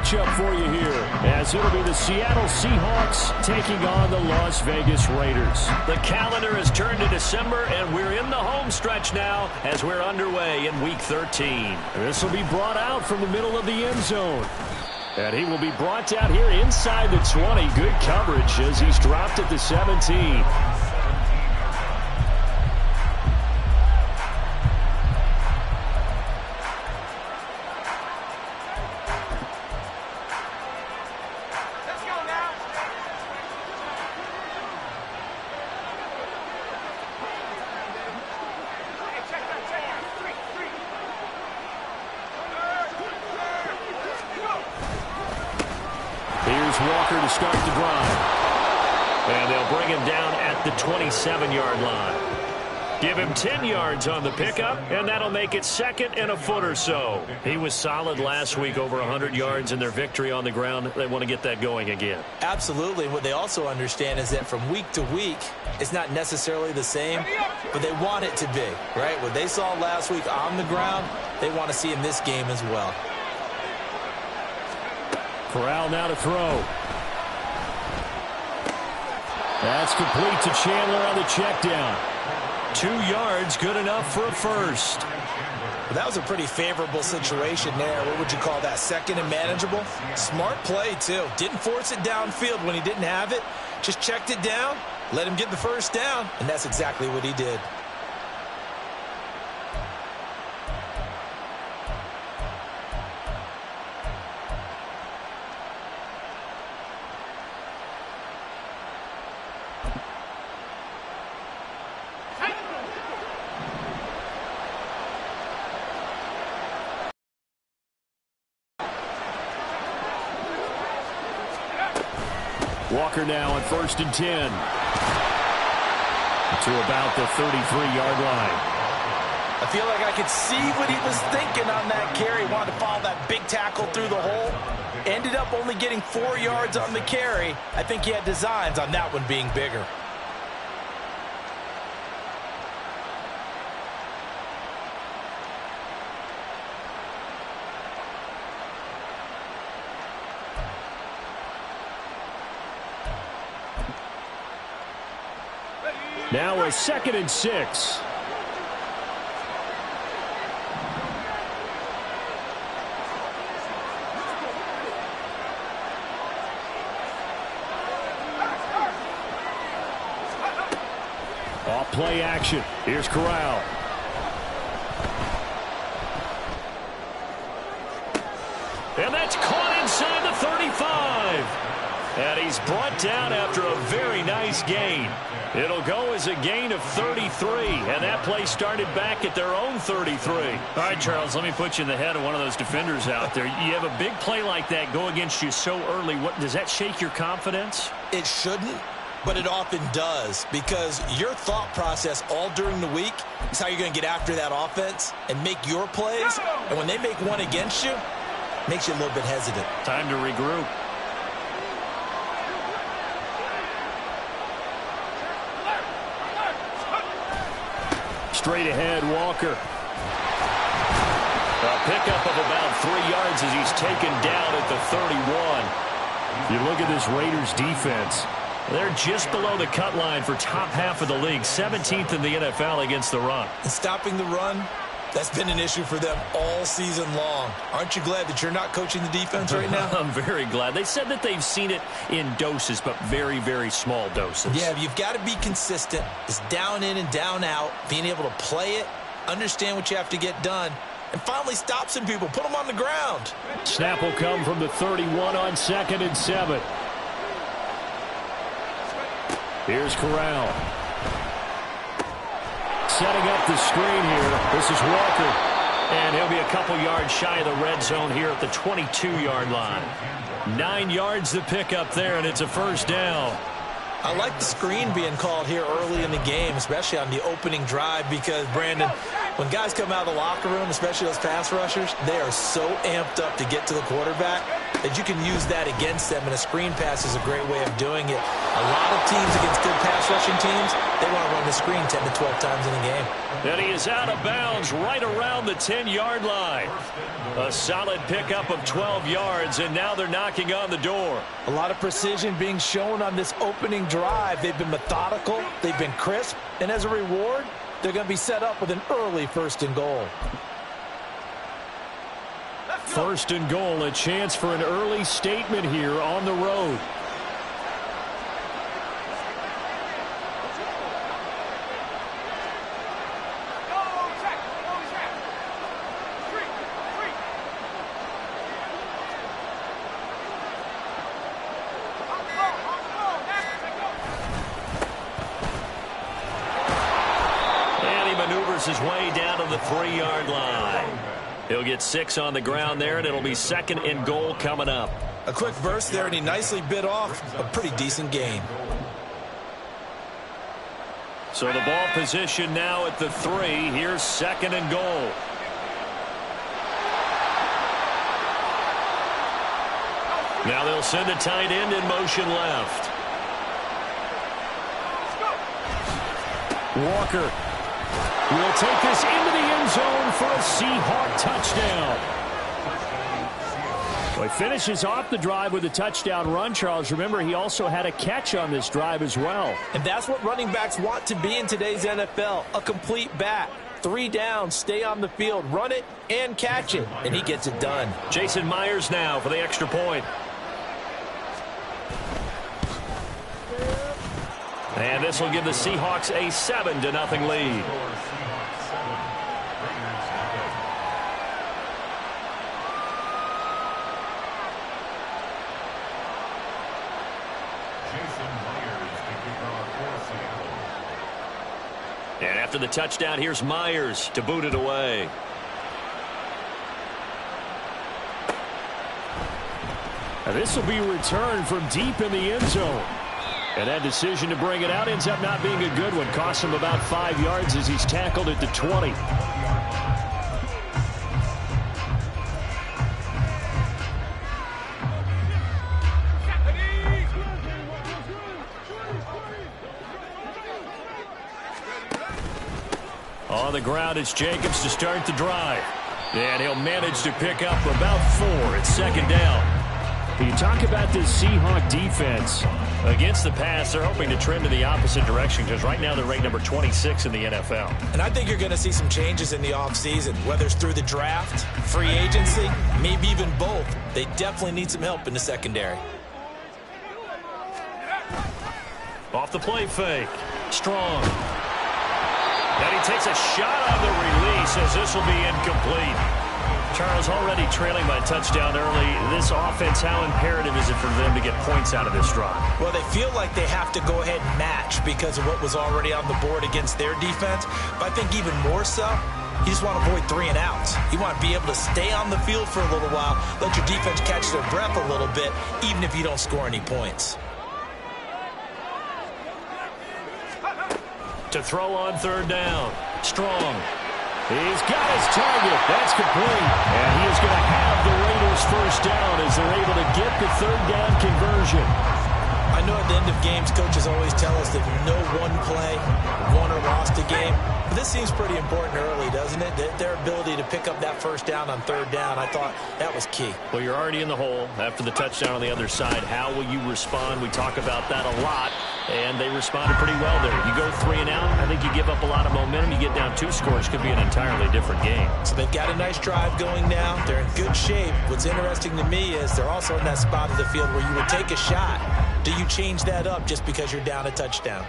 matchup for you here, as it'll be the Seattle Seahawks taking on the Las Vegas Raiders. The calendar has turned to December, and we're in the home stretch now as we're underway in Week 13. This will be brought out from the middle of the end zone. And he will be brought down here inside the 20. Good coverage as he's dropped at the 17. Walker to start the drive. And they'll bring him down at the 27-yard line. Give him 10 yards on the pickup, and that'll make it second and a foot or so. He was solid last week, over 100 yards in their victory on the ground. They want to get that going again. Absolutely. What they also understand is that from week to week, it's not necessarily the same, but they want it to be, right? What they saw last week on the ground, they want to see in this game as well. Corral now to throw. That's complete to Chandler on the check down. 2 yards, good enough for a first. Well, that was a pretty favorable situation there. What would you call that? Second and manageable? Smart play, too. Didn't force it downfield when he didn't have it. Just checked it down, let him get the first down, and that's exactly what he did. Walker now on 1st and 10. To about the 33-yard line. I feel like I could see what he was thinking on that carry. Wanted to follow that big tackle through the hole. Ended up only getting 4 yards on the carry. I think he had designs on that one being bigger. Now a 2nd and 6. Off play action. Here's Corral. And that's caught inside the 35. And he's brought down after a very nice gain. It'll go as a gain of 33, and that play started back at their own 33. All right, Charles, let me put you in the head of one of those defenders out there. You have a big play like that go against you so early. What does that shake your confidence? It shouldn't, but it often does, because your thought process all during the week is how you're going to get after that offense and make your plays. And when they make one against you, it makes you a little bit hesitant. Time to regroup. Straight ahead, Walker. A pickup of about 3 yards as he's taken down at the 31. You look at this Raiders defense. They're just below the cut line for top half of the league, 17th in the NFL against the run. And stopping the run, that's been an issue for them all season long. Aren't you glad that you're not coaching the defense right now? I'm very glad. They said that they've seen it in doses, but very, very small doses. Yeah, you've got to be consistent. It's down in and down out, being able to play it, understand what you have to get done, and finally stop some people, put them on the ground. Snap will come from the 31 on 2nd and 7. Here's Corral. Setting up the screen here. This is Walker. And he'll be a couple yards shy of the red zone here at the 22-yard line. 9 yards to pick up there, and it's a first down. I like the screen being called here early in the game, especially on the opening drive, because, Brandon, when guys come out of the locker room, especially those pass rushers, they are so amped up to get to the quarterback. that you can use that against them, and a screen pass is a great way of doing it. A lot of teams against good pass rushing teams, they want to run the screen 10 to 12 times in a game. And he is out of bounds right around the 10-yard line. A solid pickup of 12 yards, and now they're knocking on the door. A lot of precision being shown on this opening drive. They've been methodical, they've been crisp, and as a reward, they're going to be set up with an early 1st and goal. 1st and goal, a chance for an early statement here on the road. His way down to the 3-yard line. He'll get 6 on the ground there, and it'll be 2nd and goal coming up. A quick burst there, and he nicely bit off a pretty decent gain. So the ball position now at the 3. Here's 2nd and goal. Now they'll send a tight end in motion left. Walker will take this into the end zone for a Seahawk touchdown. Well, he finishes off the drive with a touchdown run, Charles. Remember, he also had a catch on this drive as well. And that's what running backs want to be in today's NFL, a complete back. 3 downs, stay on the field, run it, and catch it. And he gets it done. Jason Myers now for the extra point. And this will give the Seahawks a 7-0 lead. And after the touchdown, here's Myers to boot it away. Now this will be returned from deep in the end zone. And that decision to bring it out ends up not being a good one. Costs him about 5 yards as he's tackled at the 20. On the ground, it's Jacobs to start the drive. And he'll manage to pick up about 4 at 2nd down. You talk about this Seahawk defense. Against the pass, they're hoping to trend in the opposite direction because right now they're ranked number 26 in the NFL. And I think you're going to see some changes in the offseason, whether it's through the draft, free agency, maybe even both. They definitely need some help in the secondary. Off the play fake. Strong. And he takes a shot on the release as this will be incomplete. Charles, already trailing by a touchdown early. This offense, how imperative is it for them to get points out of this drive? Well, they feel like they have to go ahead and match because of what was already on the board against their defense. But I think even more so, you just want to avoid 3 and outs. You want to be able to stay on the field for a little while, let your defense catch their breath a little bit, even if you don't score any points. To throw on 3rd down. Strong. He's got his target. That's complete. And he is going to have the Raiders 1st down as they're able to get the 3rd down conversion. I know at the end of games, coaches always tell us that no one play won or lost a game. But this seems pretty important early, doesn't it? Their ability to pick up that 1st down on 3rd down, I thought that was key. Well, you're already in the hole after the touchdown on the other side. How will you respond? We talk about that a lot. And they responded pretty well there. You go 3 and out, I think you give up a lot of momentum. You get down 2 scores, could be an entirely different game. So they've got a nice drive going now. They're in good shape. What's interesting to me is they're also in that spot of the field where you would take a shot. Do you change that up just because you're down a touchdown?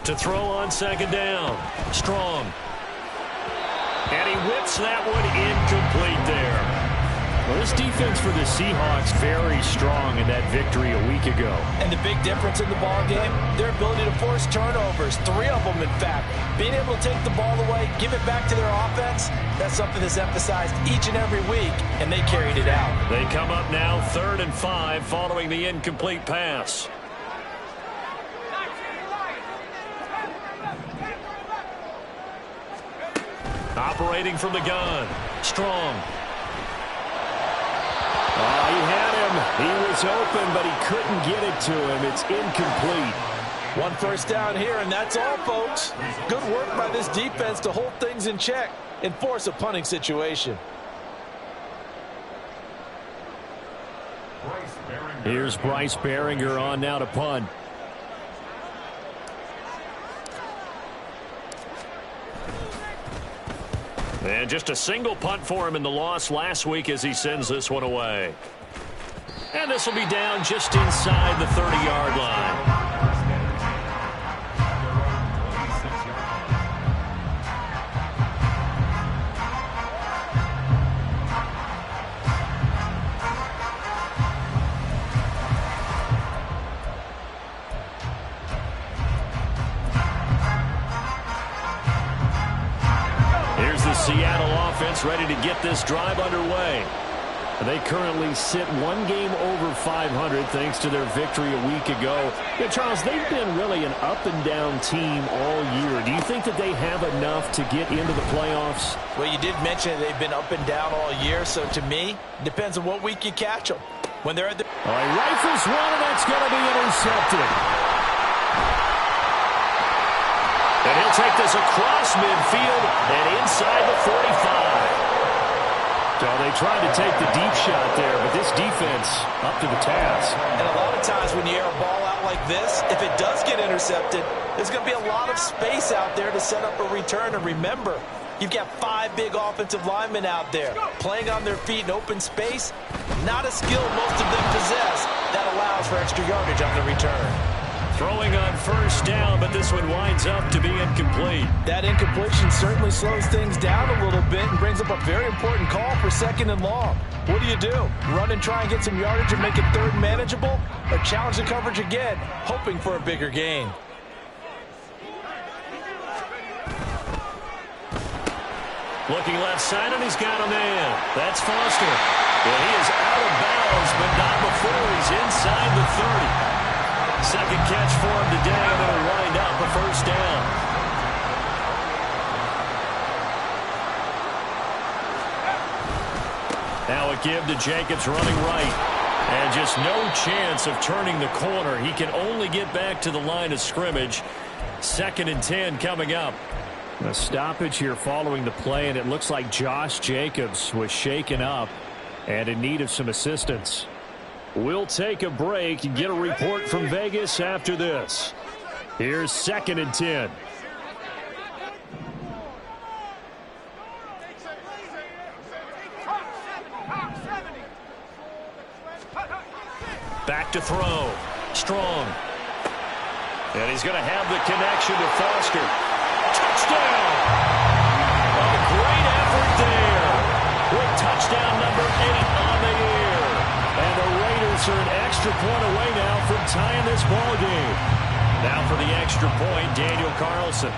To throw on 2nd down. Strong. And he whips that one incomplete there. Well, this defense for the Seahawks very strong in that victory a week ago. And the big difference in the ball game, their ability to force turnovers, 3 of them in fact. Being able to take the ball away, give it back to their offense, that's something that's emphasized each and every week, and they carried it out. They come up now 3rd and 5 following the incomplete pass. Operating from the gun. Strong. was open, but he couldn't get it to him. It's incomplete. One first down here, and that's all, folks. Good work by this defense to hold things in check and force a punting situation. Here's Bryce Behringer on now to punt. And just a single punt for him in the loss last week as he sends this one away. And this will be down just inside the 30-yard line. Seattle offense ready to get this drive underway. They currently sit one game over 500 thanks to their victory a week ago. Yeah, Charles, they've been really an up-and-down team all year. Do you think that they have enough to get into the playoffs? Well, you did mention they've been up and down all year, so to me, it depends on what week you catch them. When they're at the... He rifles one, and that's going to be intercepted. And he'll take this across midfield and inside the 45. So they tried to take the deep shot there, but this defense up to the task. And a lot of times when you air a ball out like this, if it does get intercepted, there's going to be a lot of space out there to set up a return. And remember, you've got 5 big offensive linemen out there playing on their feet in open space. Not a skill most of them possess that allows for extra yardage on the return. Throwing on first down, but this one winds up to be incomplete. That incompletion certainly slows things down a little bit and brings up a very important call for 2nd and long. What do? Run and try and get some yardage and make it 3rd manageable? Or challenge the coverage again, hoping for a bigger gain? Looking left side, and he's got a man. That's Foster. Well, he is out of bounds, but not before he's inside the 30. Second catch for him today, and it'll wind up a first down. Now a give to Jacobs running right. And just no chance of turning the corner. He can only get back to the line of scrimmage. 2nd and 10 coming up. A stoppage here following the play, and it looks like Josh Jacobs was shaken up and in need of some assistance. We'll take a break and get a report from Vegas after this. Here's 2nd and 10. Back to throw. Strong. And he's going to have the connection to Foster. Touchdown! A great effort there. With touchdown number 8 on the year. And the Raiders are an extra point away now from tying this ball game. Now for the extra point, Daniel Carlson.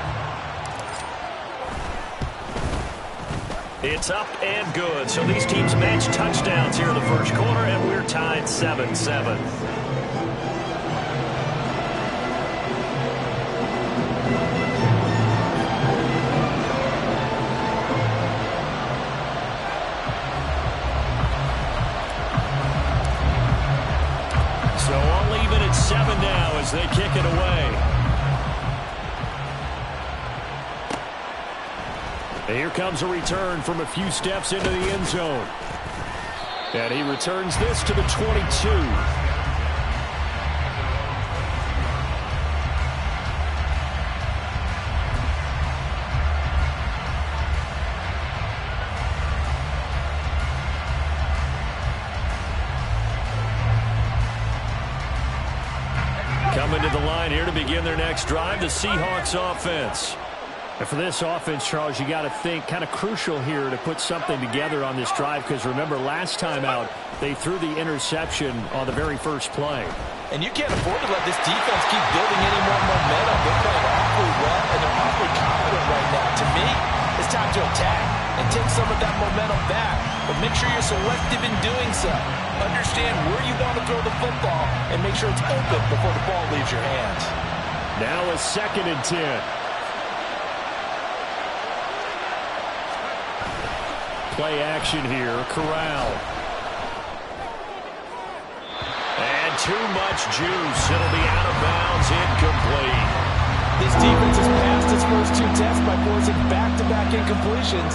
It's up and good. So these teams match touchdowns here in the first quarter, and we're tied 7-7. So I'll leave it at 7 now as they kick it away. Here comes a return from a few steps into the end zone. And he returns this to the 22. Coming to the line here to begin their next drive, the Seahawks offense. And for this offense, Charles, you got to think kind of crucial here to put something together on this drive, because remember last time out they threw the interception on the very first play. And you can't afford to let this defense keep building any more momentum. They're playing awfully well, and they're awfully confident right now. To me, it's time to attack and take some of that momentum back. But make sure you're selective in doing so. Understand where you want to throw the football and make sure it's open before the ball leaves your hands. Now a 2nd and 10. Play action here, Corral. too much juice. It'll be out of bounds, incomplete. This defense has passed its first two tests by forcing back-to-back incompletions.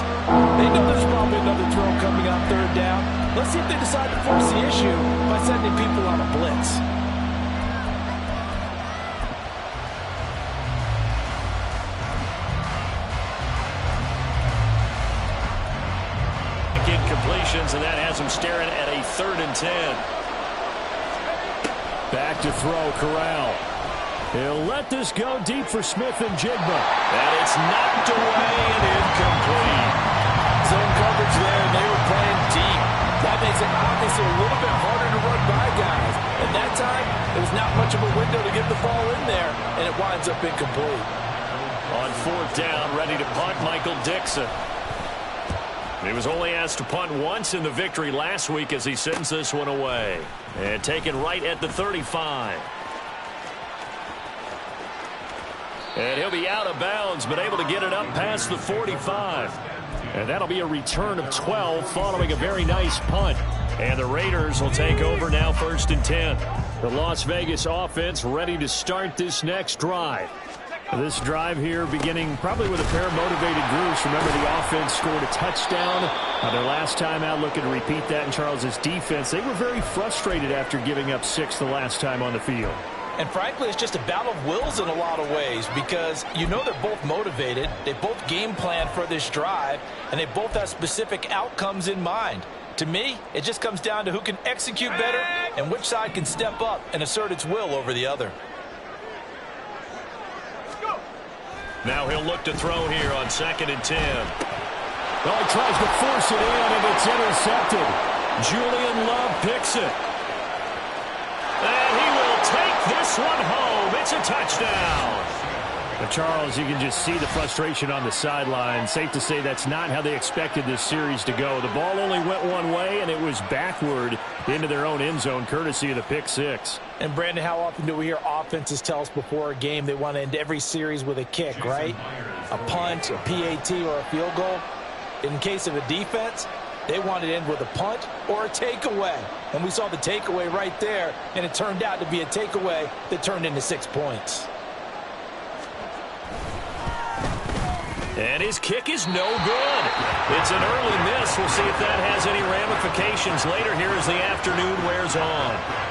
They know there's probably another throw coming on third down. Let's see if they decide to force the issue by sending people on a blitz. Incompletions, and that has him staring at a 3rd and 10. Back to throw, Corral. He'll let this go deep for Smith and Jigba. And it's knocked away and incomplete. Zone coverage there, and they were playing deep. That makes it obviously a little bit harder to run by guys. And that time, there was not much of a window to get the ball in there, and it winds up incomplete. On 4th down, ready to punt, Michael Dixon. He was only asked to punt once in the victory last week as he sends this one away. And taken right at the 35. And he'll be out of bounds, but able to get it up past the 45. And that'll be a return of 12 following a very nice punt. And the Raiders will take over now 1st and 10. The Las Vegas offense ready to start this next drive. This drive here beginning probably with a pair of motivated groups. Remember, the offense scored a touchdown their last time out, looking to repeat that in Charles's defense. They were very frustrated after giving up 6 the last time on the field. And frankly, it's just a battle of wills in a lot of ways because you know they're both motivated, they both game plan for this drive, and they both have specific outcomes in mind. To me, it just comes down to who can execute better and which side can step up and assert its will over the other. Now he'll look to throw here on 2nd and 10. Well, he tries to force it in, and it's intercepted. Julian Love picks it. And he will take this one home. It's a touchdown. But Charles, you can just see the frustration on the sideline. Safe to say that's not how they expected this series to go. The ball only went one way, and it was backward into their own end zone, courtesy of the pick 6. And, Brandon, how often do we hear offenses tell us before a game they want to end every series with a kick, right? A punt, a PAT, or a field goal. In case of a defense, they wanted to end with a punt or a takeaway. And we saw the takeaway right there, and it turned out to be a takeaway that turned into 6 points. And his kick is no good. It's an early miss. We'll see if that has any ramifications later here as the afternoon wears on.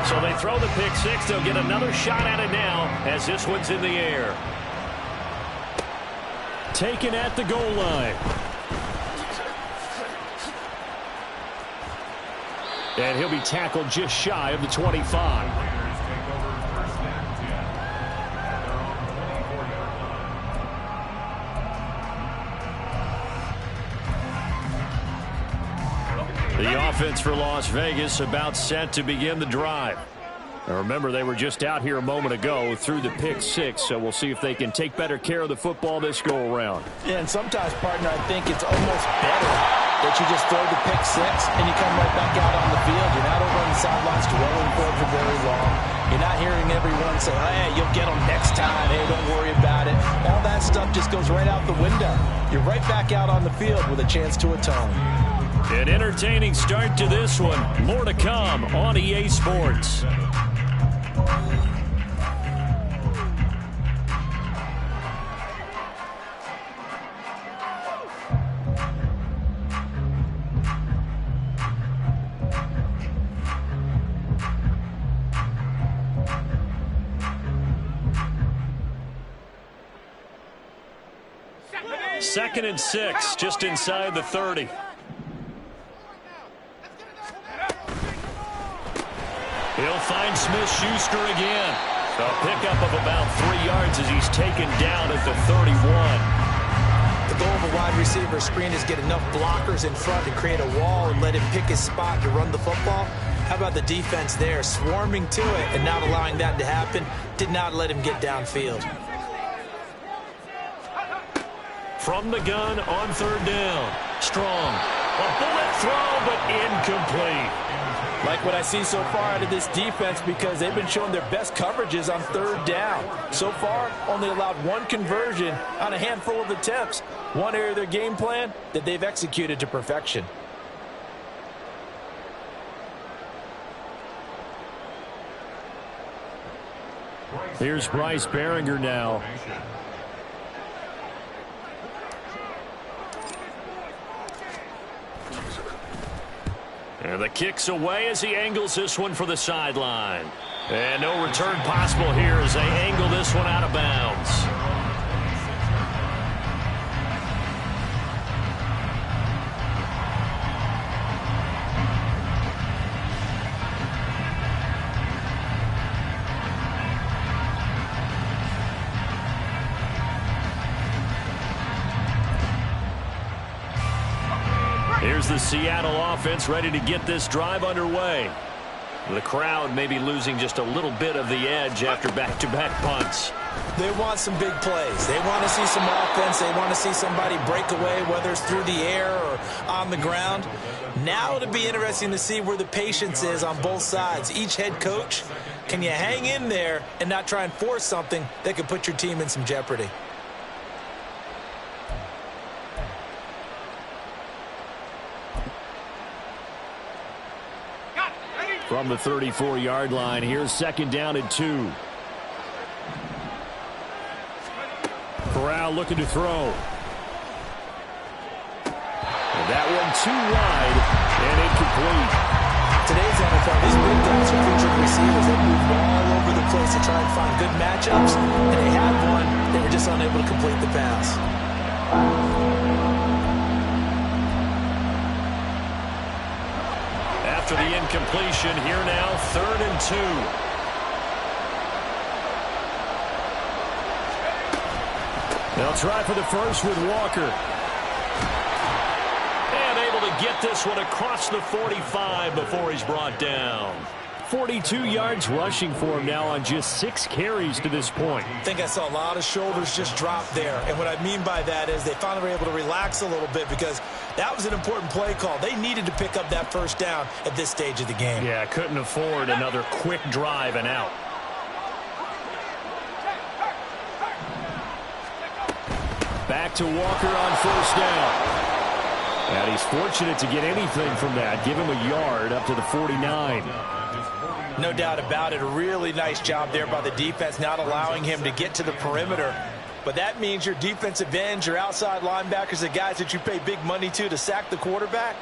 So they throw the pick 6. They'll get another shot at it now as this one's in the air. Taken at the goal line. And he'll be tackled just shy of the 25. The offense for Las Vegas about set to begin the drive. Now remember, they were just out here a moment ago through the pick 6, so we'll see if they can take better care of the football this go-around. Yeah, and sometimes, partner, I think it's almost better that you just throw the pick 6 and you come right back out on the field. You're not over on the sidelines dwelling for it for very long. You're not hearing everyone say, hey, you'll get them next time. Hey, don't worry about it. All that stuff just goes right out the window. You're right back out on the field with a chance to atone. An entertaining start to this one. More to come on EA Sports. Second and 6, just inside the 30. He'll find Smith-Schuster again. A pickup of about 3 yards as he's taken down at the 31. The goal of a wide receiver screen is get enough blockers in front to create a wall and let him pick his spot to run the football. How about the defense there, swarming to it and not allowing that to happen? Did not let him get downfield. from the gun on third down. Strong. A bullet throw, but incomplete. Like what I see so far out of this defense, because they've been showing their best coverages on third down. So far, only allowed one conversion on a handful of attempts. One area of their game plan that they've executed to perfection. Here's Bryce Behringer now. And the kick's away as he angles this one for the sideline. And no return possible here as they angle this one out of bounds. Here's the Seattle offense ready to get this drive underway. The crowd may be losing just a little bit of the edge after back-to-back punts. They want some big plays. They want to see some offense. They want to see somebody break away, whether it's through the air or on the ground. Now it'll be interesting to see where the patience is on both sides. Each head coach, can you hang in there and not try and force something that could put your team in some jeopardy? From the 34-yard line, here's second down and 2. Corral looking to throw. And that one too wide and incomplete. Today's NFL, these big guys are featured receivers. They move all over the place to try and find good matchups. And they had one. They were just unable to complete the pass. After the incompletion, here now, 3rd and 2. They'll try for the first with Walker. And able to get this one across the 45 before he's brought down. 42 yards rushing for him now on just 6 carries to this point. I think I saw a lot of shoulders just drop there. And what I mean by that is they finally were able to relax a little bit because that was an important play call. They needed to pick up that first down at this stage of the game. Yeah, couldn't afford another quick drive and out. Back to Walker on first down. And he's fortunate to get anything from that. Give him a yard up to the 49. No doubt about it. A really nice job there by the defense, not allowing him to get to the perimeter. But that means your defensive ends, your outside linebackers, the guys that you pay big money to sack the quarterback,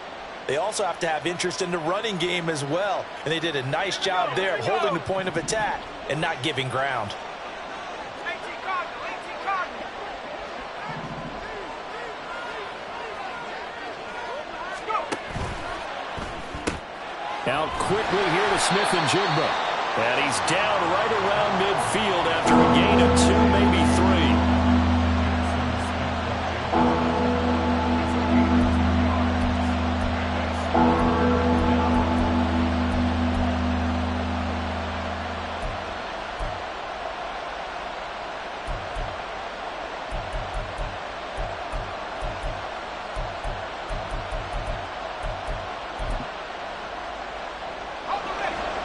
they also have to have interest in the running game as well. And they did a nice job there of holding the point of attack and not giving ground. Out quickly here to Smith and Jigba. And he's down right around midfield after a gain of 2, maybe 3.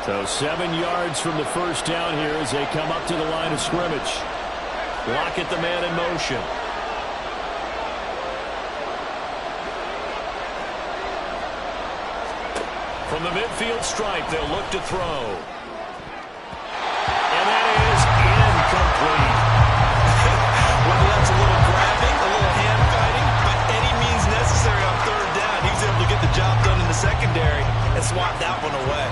So 7 yards from the first down here as they come up to the line of scrimmage. Lockett the man in motion. From the midfield stripe, they'll look to throw. And that is incomplete. Whether that's a little grabbing, a little hand fighting, by any means necessary on third down, he was able to get the job done in the secondary and swat that one away.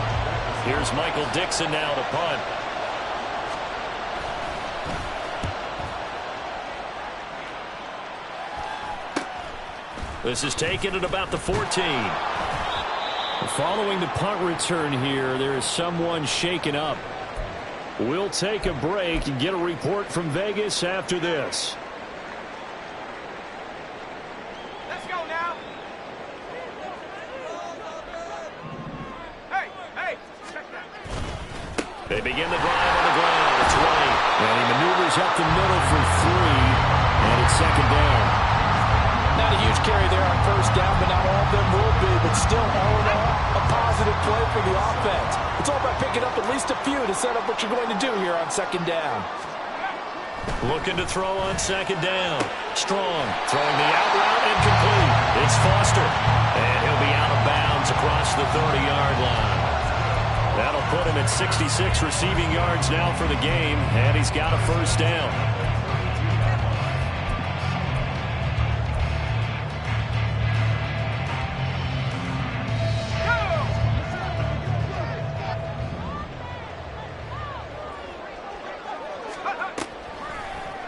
Here's Michael Dixon now to punt. This is taken at about the 14. Following the punt return here, there is someone shaken up. We'll take a break and get a report from Vegas after this. They begin the drive on the ground. It's right. And he maneuvers up the middle for 3, and it's second down. Not a huge carry there on first down, but not all of them will be. But still, all in all, a positive play for the offense. It's all about picking up at least a few to set up what you're going to do here on second down. Looking to throw on second down. Strong, throwing the out route, incomplete. It's Foster, and he'll be out of bounds across the 30-yard line. That'll put him at 66 receiving yards now for the game, and he's got a first down.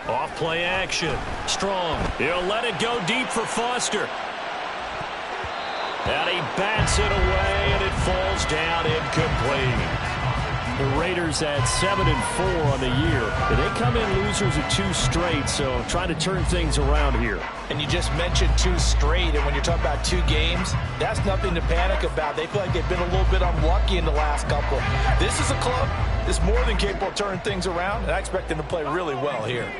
Off-play action. Strong. He'll let it go deep for Foster. And he bats it away, and it falls down incomplete. The Raiders at 7-4 on the year. They come in losers of 2 straight, so trying to turn things around here. And you just mentioned 2 straight, and when you're talking about 2 games, that's nothing to panic about. They feel like they've been a little bit unlucky in the last couple. This is a club that's more than capable of turning things around, and I expect them to play really well here.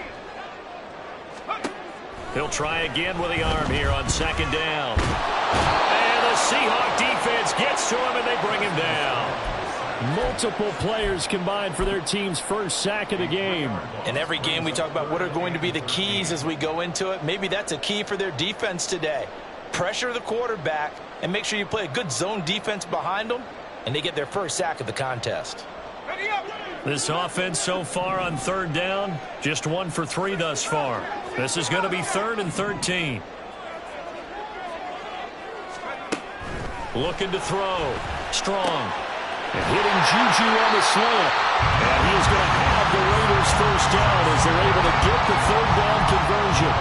He'll try again with the arm here on second down. And the Seahawk defense gets to him, and they bring him down. Multiple players combined for their team's first sack of the game. In every game, we talk about what are going to be the keys as we go into it. Maybe that's a key for their defense today. Pressure the quarterback and make sure you play a good zone defense behind them, and they get their first sack of the contest. This offense so far on third down, just 1 for 3 thus far. This is going to be 3rd and 13. Looking to throw. Strong. And hitting Juju on the slant. And he is going to have the Raiders first down as they're able to get the 3rd down conversion.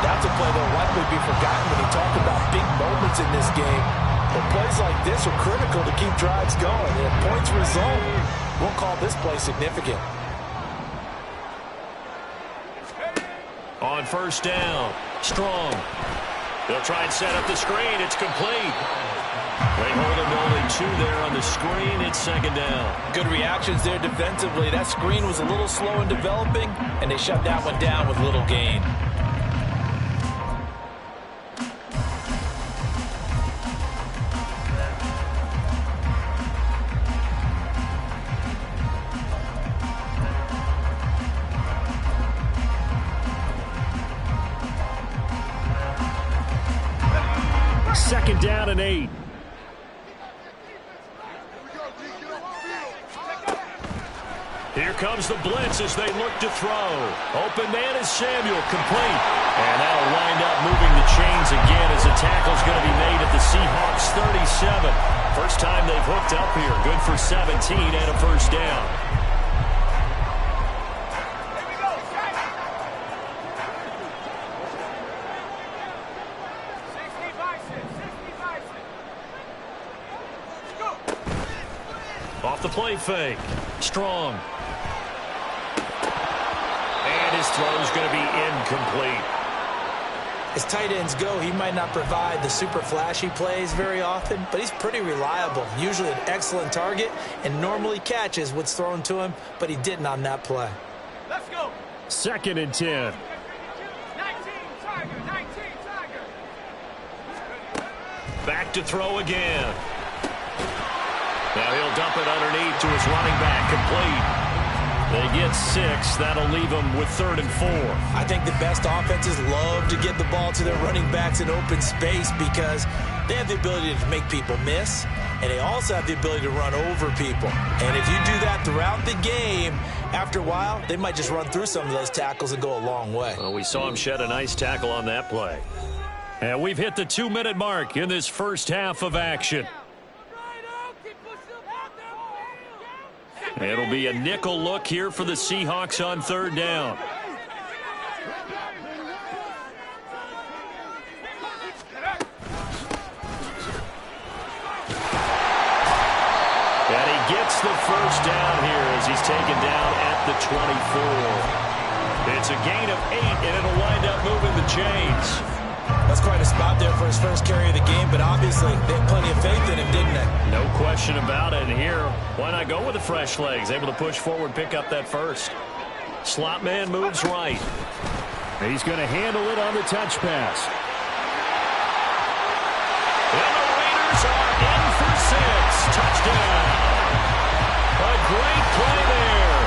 That's a play that will likely be forgotten when you talk about big moments in this game. But plays like this are critical to keep drives going. And if points result, we'll call this play significant. On first down, Strong. They'll try and set up the screen. It's complete. They hold him to only 2 there on the screen. It's second down. Good reactions there defensively. That screen was a little slow in developing, and they shut that one down with little gain. Second down and 8. Here comes the blitz as they look to throw. Open man is Samuel, complete. And that'll wind up moving the chains again as the tackle's going to be made at the Seahawks 37. First time they've hooked up here. Good for 17 and a first down. Off the play fake. Strong. And his throw's going to be incomplete. As tight ends go, he might not provide the super flashy plays very often, but he's pretty reliable. Usually an excellent target and normally catches what's thrown to him, but he didn't on that play. Let's go. 2nd and 10. 19, Tiger. Back to throw again. Now he'll dump it underneath to his running back, complete. They get 6. That'll leave them with 3rd and 4. I think the best offenses love to get the ball to their running backs in open space because they have the ability to make people miss, and they also have the ability to run over people. And if you do that throughout the game, after a while, they might just run through some of those tackles and go a long way. Well, we saw him shed a nice tackle on that play. And we've hit the 2-minute mark in this first half of action. It'll be a nickel look here for the Seahawks on 3rd down. And he gets the first down here as he's taken down at the 24. It's a gain of 8, and it'll wind up moving the chains. That's quite a spot there for his first carry of the game, but obviously they had plenty of faith in him, didn't they? No question about it. And here, why not go with the fresh legs? Able to push forward, pick up that first. Slot man moves right. He's going to handle it on the touch pass. touchdown. A great play there.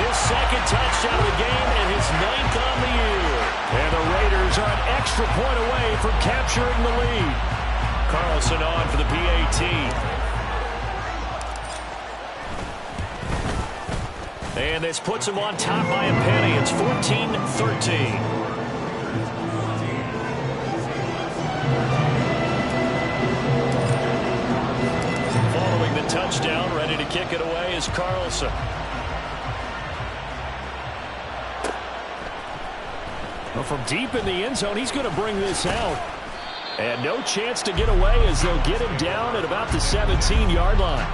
His second touchdown of the game and his 9th on the year. And the Raiders are an extra point away from capturing the lead. Carlson on for the PAT. And this puts him on top by a penny. It's 14-13. Following the touchdown, ready to kick it away is Carlson. Well, from deep in the end zone, he's going to bring this out. And no chance to get away as they'll get him down at about the 17-yard line.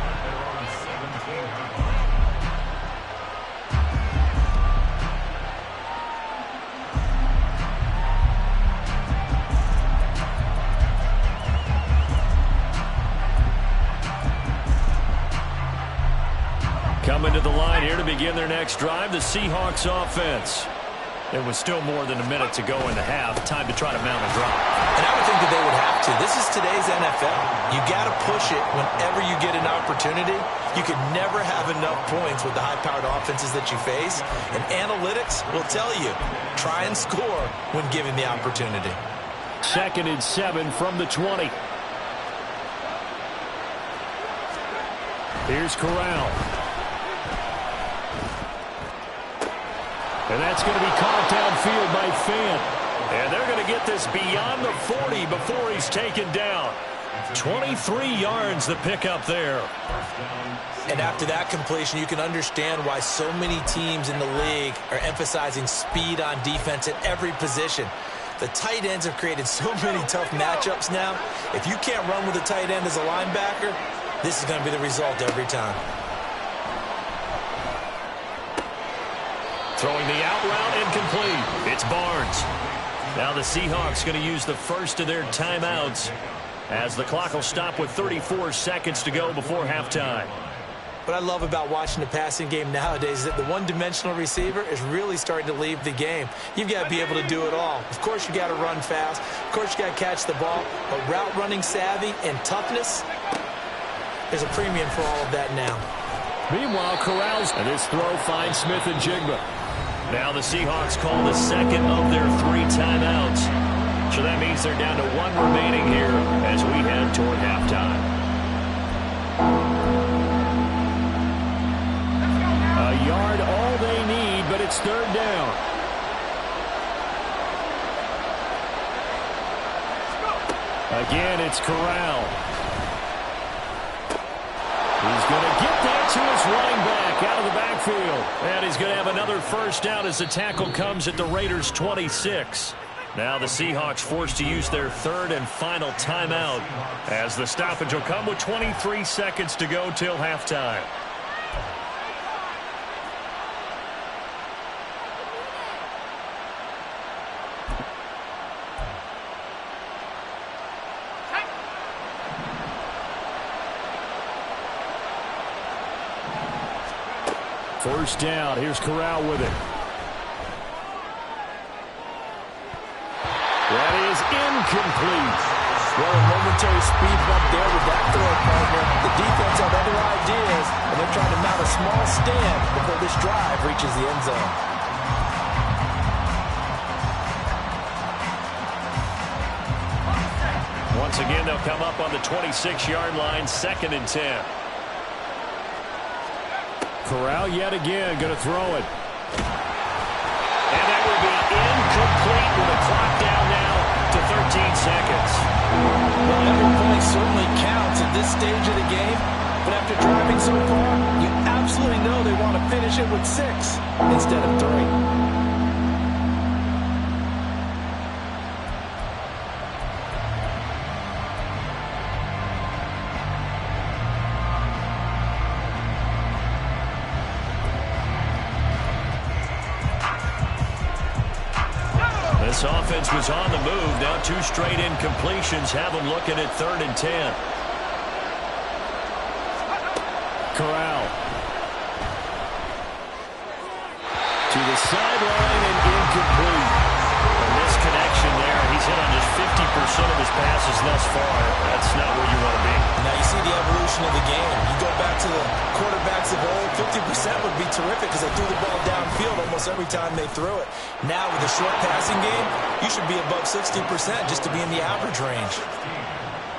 Coming to the line here to begin their next drive, the Seahawks offense. It was still more than a minute to go in the half. Time to try to mount a drive. And I would think that they would have to. This is today's NFL. You got to push it whenever you get an opportunity. You could never have enough points with the high-powered offenses that you face. And analytics will tell you, try and score when given the opportunity. 2nd and 7 from the 20. Here's Corral. And that's going to be caught downfield by Fant. And they're going to get this beyond the 40 before he's taken down. 23 yards the pickup there. And after that completion, you can understand why so many teams in the league are emphasizing speed on defense at every position. The tight ends have created so many tough matchups now. If you can't run with a tight end as a linebacker, this is going to be the result every time. Throwing the out route incomplete. It's Barnes. Now the Seahawks going to use the first of their timeouts as the clock will stop with 34 seconds to go before halftime. What I love about watching the passing game nowadays is that the one-dimensional receiver is really starting to leave the game. You've got to be able to do it all. Of course, you got to run fast. Of course, you got to catch the ball. But route running savvy and toughness, there's a premium for all of that now. Meanwhile, Corrals, and this throw finds Smith and Jigba. Now the Seahawks call the second of their 3 timeouts. So that means they're down to 1 remaining here as we head toward halftime. A yard all they need, but it's 3rd down. Again, it's Corral. He's going to get that to his running back out of the backfield. And he's going to have another first down as the tackle comes at the Raiders' 26. Now the Seahawks forced to use their 3rd and final timeout as the stoppage will come with 23 seconds to go till halftime. First down. Here's Corral with it. That is incomplete. Well, a momentary speed bump there with that throw, partner. The defense have other ideas, and they're trying to mount a small stand before this drive reaches the end zone. Once again, they'll come up on the 26-yard line, 2nd and 10. Corral yet again going to throw it. And that will be incomplete with the clock down now to 13 seconds. Well, every point certainly counts at this stage of the game, but after driving so far, you absolutely know they want to finish it with 6 instead of 3. This offense was on the move. Now 2 straight incompletions have them looking at 3rd and 10. Corral. To the sideline and incomplete. A misconnection there. He's hit on just 50% of his passes thus far. That's not where you want to be. Now you see the evolution of the game. You go back to the quarterbacks of old, 50% would be terrific because they threw the ball downfield almost every time they threw it. Now with a short passing game, you should be above 60% just to be in the average range.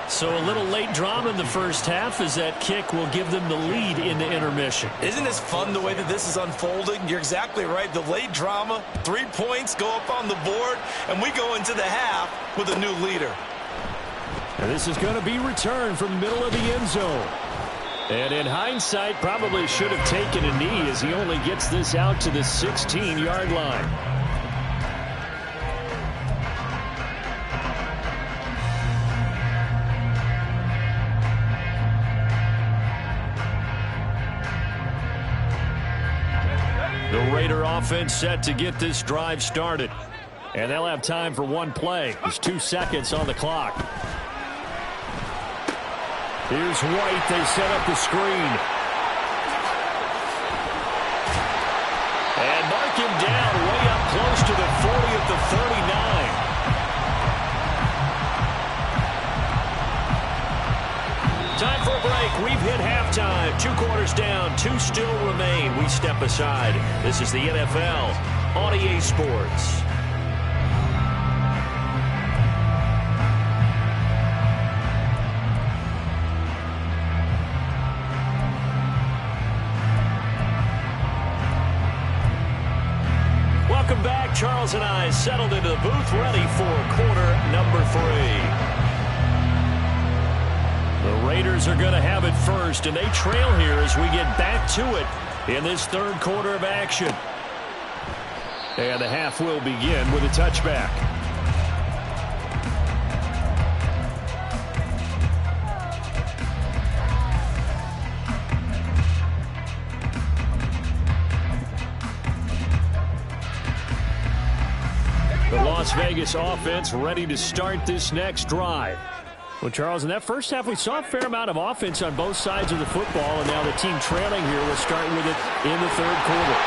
So a little late drama in the first half as that kick will give them the lead into intermission. Isn't this fun the way that this is unfolding? You're exactly right. The late drama, 3 points go up on the board, and we go into the half with a new leader. And this is going to be returned from the middle of the end zone. And in hindsight, probably should have taken a knee as he only gets this out to the 16-yard line. The Raider offense set to get this drive started. And they'll have time for one play. There's 2 seconds on the clock. Here's White. They set up the screen. And mark him down way up close to the 40 at the 39. Time for a break. We've hit halftime. 2 quarters down. 2 still remain. We step aside. This is the NFL on EA Sports. Welcome back. Charles and I settled into the booth, ready for quarter number 3. The Raiders are going to have it first, and they trail here as we get back to it in this third quarter of action. And the half will begin with a touchback. The Las Vegas offense ready to start this next drive. Well, Charles, in that first half, we saw a fair amount of offense on both sides of the football, and now the team trailing here will start with it in the third quarter.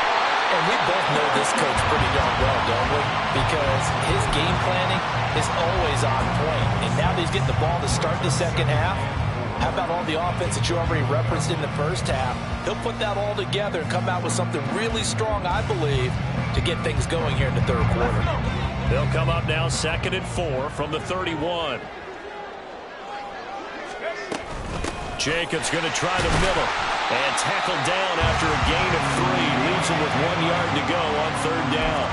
And we both know this coach pretty darn well, don't we? Because his game planning is always on point. And now that he's getting the ball to start the second half, how about all the offense that you already referenced in the first half? He'll put that all together and come out with something really strong, I believe, to get things going here in the third quarter. They'll come up now 2nd and 4 from the 31. Jacobs going to try the middle and tackled down after a gain of 3. Leaves him with 1 yard to go on 3rd down.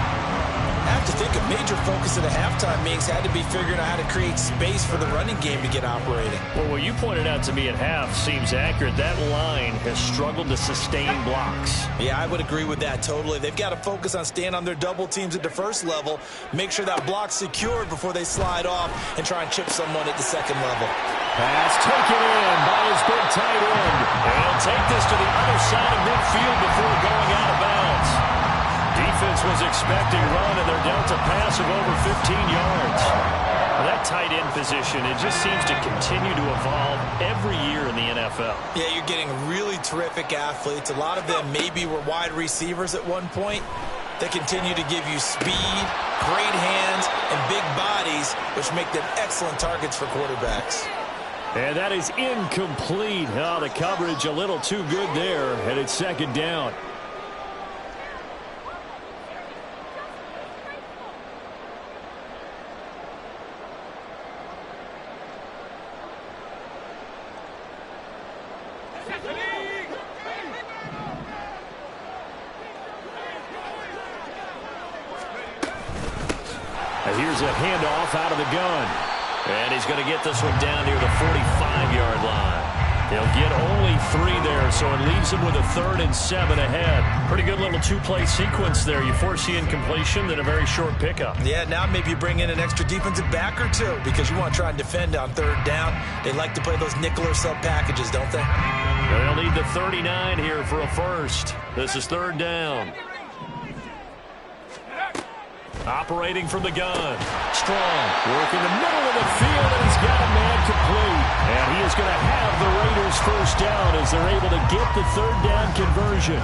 I have to think a major focus of the halftime meetings had to be figuring out how to create space for the running game to get operating. Well, what you pointed out to me at half seems accurate. That line has struggled to sustain blocks. Yeah, I would agree with that totally. They've got to focus on staying on their double teams at the first level, make sure that block's secured before they slide off and try and chip someone at the second level. Pass taken in by his big tight end. And he'll take this to the other side of midfield before going out of bounds. Defense was expecting run, and they're dealt a pass of over 15 yards. Well, that tight end position, it just seems to continue to evolve every year in the NFL. Yeah, you're getting really terrific athletes. A lot of them maybe were wide receivers at one point. They continue to give you speed, great hands, and big bodies, which make them excellent targets for quarterbacks. And that is incomplete. Oh, the coverage a little too good there, and it's 2nd down. Here's a handoff out of the gun. And he's going to get this one down near the 45-yard line. He'll get only 3 there, so it leaves him with a 3rd and 7 ahead. Pretty good little 2-play sequence there. You force the incompletion, then a very short pickup. Yeah, now maybe you bring in an extra defensive back or 2 because you want to try and defend on 3rd down. They like to play those nickel or sub packages, don't they? They'll need the 39 here for a first. This is 3rd down. Operating from the gun. Strong. Working the middle of the field, and he's got a man complete. And he is going to have the Raiders first down as they're able to get the 3rd down conversion.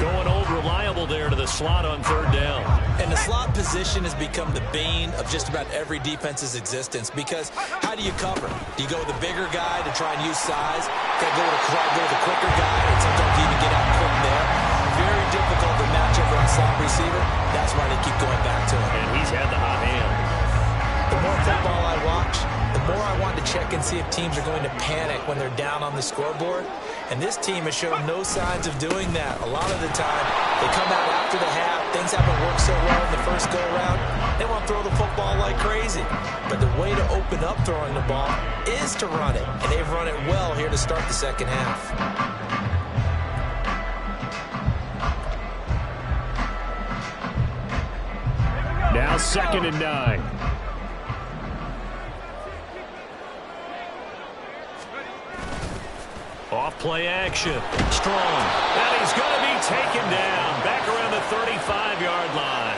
Going old reliable there to the slot on third down. And the slot position has become the bane of just about every defense's existence because how do you cover? Do you go with the bigger guy to try and use size? Got to go with the quicker guy and sometimes even get out quick there. Very difficult to match up with a slot receiver. That's why they keep going back to him. And he's had the hot hand. The more football I watch, the more I want to check and see if teams are going to panic when they're down on the scoreboard. And this team has shown no signs of doing that. A lot of the time, they come out after the half. Things haven't worked so well in the first go-around. They want to throw the football like crazy. But the way to open up throwing the ball is to run it. And they've run it well here to start the second half. Now 2nd and 9. Off play action. Strong. And he's going to be taken down. Back around the 35-yard line.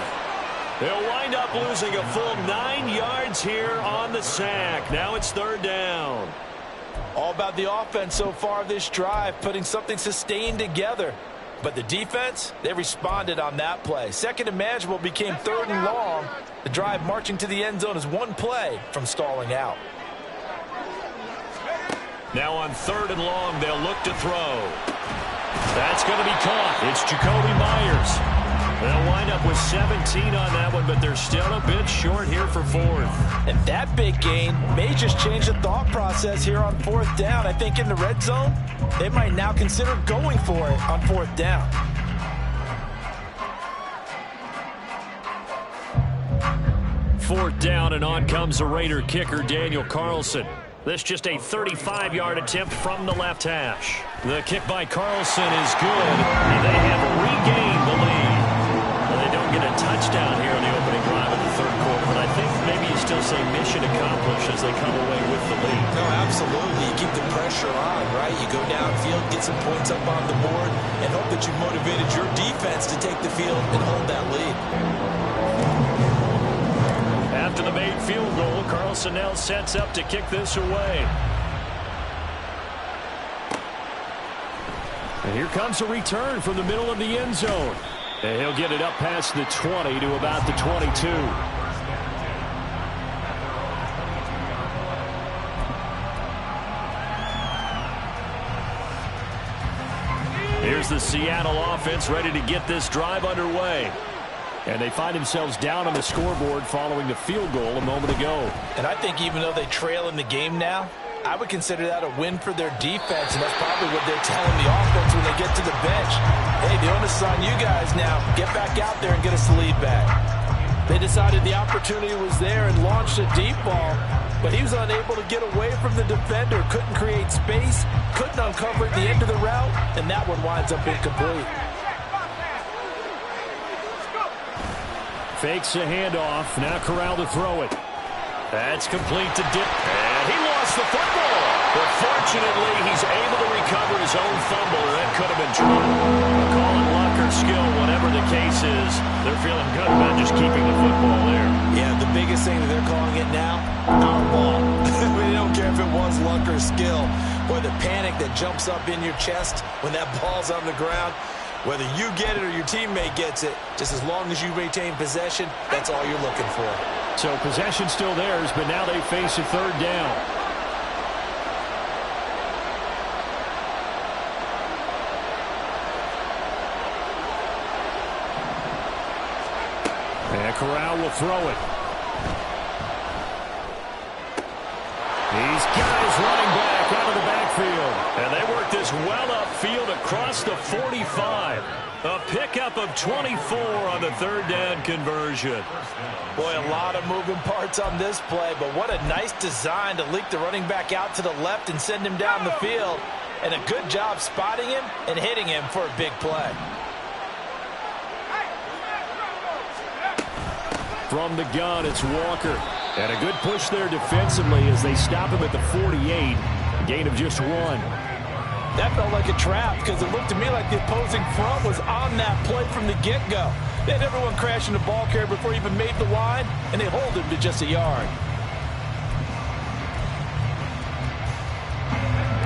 They'll wind up losing a full 9 yards here on the sack. Now it's 3rd down. All about the offense so far this drive, putting something sustained together. But the defense, they responded on that play. 2nd and manageable became 3rd and long. The drive marching to the end zone is one play from stalling out. Now on 3rd and long, they'll look to throw. That's going to be caught. It's Jacoby Myers. They'll wind up with 17 on that one, but they're still a bit short here for 4th. And that big gain may just change the thought process here on 4th down. I think in the red zone, they might now consider going for it on 4th down. Fourth down, and on comes the Raider kicker, Daniel Carlson. This just a 35-yard attempt from the left hash. The kick by Carlson is good, and they have regained the lead. Well, they don't get a touchdown here in the opening drive of the 3rd quarter, but I think maybe you still say mission accomplished as they come away with the lead. No, absolutely. You keep the pressure on, right? You go downfield, get some points up on the board, and hope that you motivated your defense to take the field and hold that lead. After the made field goal, Carlson now sets up to kick this away. And here comes a return from the middle of the end zone. And he'll get it up past the 20 to about the 22. Here's the Seattle offense ready to get this drive underway. And they find themselves down on the scoreboard following the field goal a moment ago. And I think even though they trail in the game now, I would consider that a win for their defense, and that's probably what they're telling the offense when they get to the bench. Hey, the onus is on you guys now. Get back out there and get us the lead back. They decided the opportunity was there and launched a deep ball, but he was unable to get away from the defender, couldn't create space, couldn't uncover at the end of the route, and that one winds up incomplete. Fakes a handoff. Now Corral to throw it. That's complete to Dip. And he lost the football. But fortunately, he's able to recover his own fumble. That could have been trouble. Call it luck or skill, whatever the case is. They're feeling good about just keeping the football there. Yeah, the biggest thing that they're calling it now, our ball. They don't care if it was luck or skill. Boy, the panic that jumps up in your chest when that ball's on the ground. Whether you get it or your teammate gets it, just as long as you retain possession, that's all you're looking for. So possession still theirs, but now they face a 3rd down. And Corral will throw it. These guys running back out of the backfield. And they work this well upfield across the 45. A pickup of 24 on the 3rd down conversion. Boy, a lot of moving parts on this play, but what a nice design to leak the running back out to the left and send him down the field. And a good job spotting him and hitting him for a big play. From the gun, it's Walker. And a good push there defensively as they stop him at the 48. A gain of just 1. That felt like a trap because it looked to me like the opposing front was on that play from the get-go. They had everyone crashing the ball carrier before he even made the line, and they hold him to just a yard.